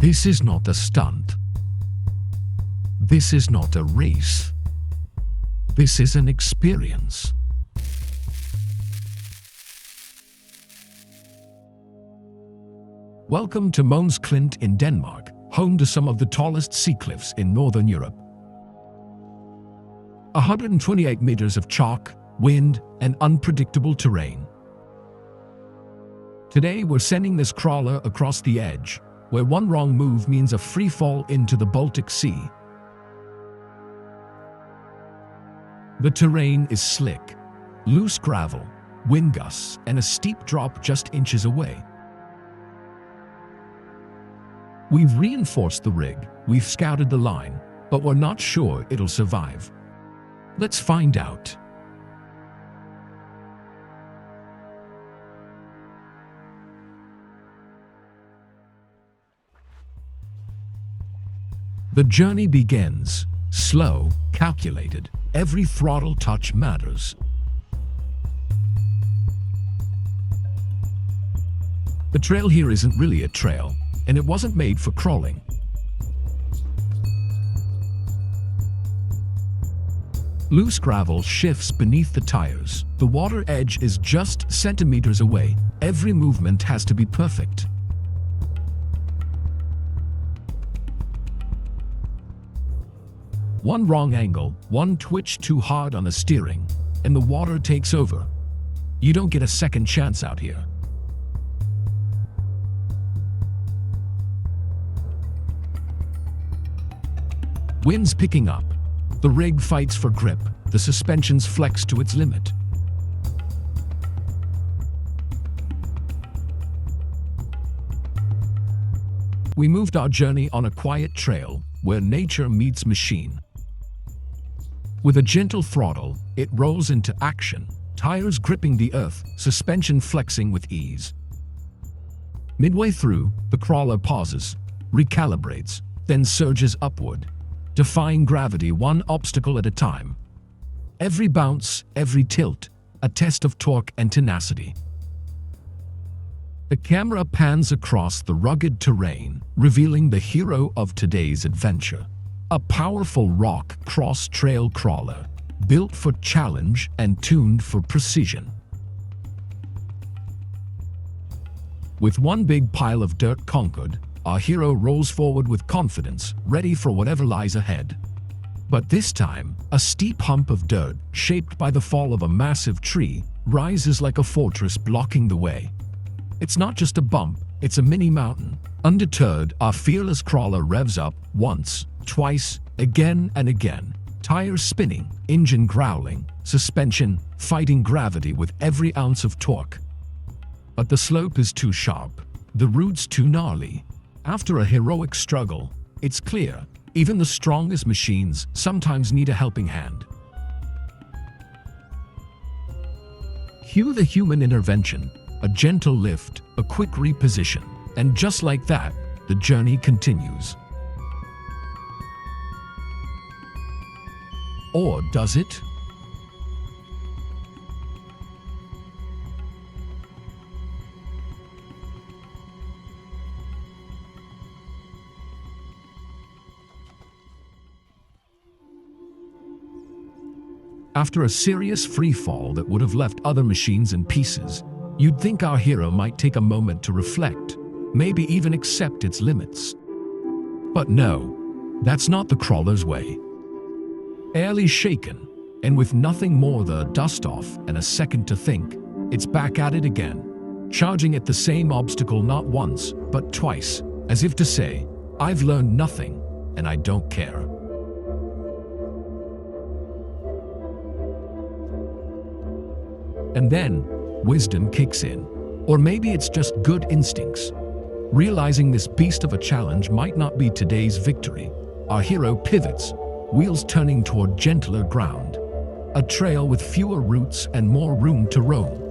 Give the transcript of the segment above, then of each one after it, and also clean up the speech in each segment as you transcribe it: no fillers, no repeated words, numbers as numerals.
This is not a stunt. This is not a race. This is an experience. Welcome to Møns Klint in Denmark, home to some of the tallest sea cliffs in Northern Europe. 128 meters of chalk, wind, and unpredictable terrain. Today we're sending this crawler across the edge, where one wrong move means a free fall into the Baltic Sea. The terrain is slick, loose gravel, wind gusts, and a steep drop just inches away. We've reinforced the rig, we've scouted the line, but we're not sure it'll survive. Let's find out. The journey begins. Slow, calculated. Every throttle touch matters. The trail here isn't really a trail, and it wasn't made for crawling. Loose gravel shifts beneath the tires. The water edge is just centimeters away. Every movement has to be perfect. One wrong angle, one twitch too hard on the steering, and the water takes over. You don't get a second chance out here. Wind's picking up. The rig fights for grip. The suspensions flex to its limit. We moved our journey on a quiet trail where nature meets machine. With a gentle throttle, it rolls into action, tires gripping the earth, suspension flexing with ease. Midway through, the crawler pauses, recalibrates, then surges upward, defying gravity one obstacle at a time. Every bounce, every tilt, a test of torque and tenacity. The camera pans across the rugged terrain, revealing the hero of today's adventure. A powerful rock cross-trail crawler, built for challenge and tuned for precision. With one big pile of dirt conquered, our hero rolls forward with confidence, ready for whatever lies ahead. But this time, a steep hump of dirt, shaped by the fall of a massive tree, rises like a fortress blocking the way. It's not just a bump, it's a mini mountain. Undeterred, our fearless crawler revs up once, twice, again and again. Tires spinning, engine growling, suspension fighting gravity with every ounce of torque. But the slope is too sharp, the route's too gnarly. After a heroic struggle, it's clear, even the strongest machines sometimes need a helping hand. Cue the human intervention, a gentle lift, a quick reposition, and just like that, the journey continues. Or does it? After a serious free fall that would have left other machines in pieces, you'd think our hero might take a moment to reflect, maybe even accept its limits. But no, that's not the crawler's way. Barely shaken, and with nothing more than dust off and a second to think, it's back at it again, charging at the same obstacle not once, but twice, as if to say, I've learned nothing, and I don't care. And then, wisdom kicks in. Or maybe it's just good instincts. Realizing this beast of a challenge might not be today's victory, our hero pivots, wheels turning toward gentler ground, a trail with fewer roots and more room to roam.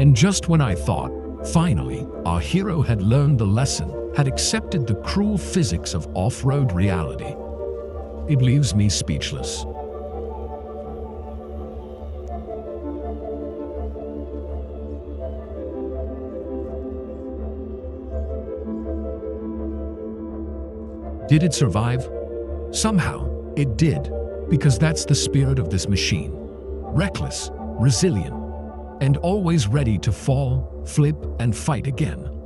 And just when I thought, finally, our hero had learned the lesson, had accepted the cruel physics of off-road reality, it leaves me speechless. Did it survive? Somehow, it did, because that's the spirit of this machine. Reckless, resilient, and always ready to fall, flip, and fight again.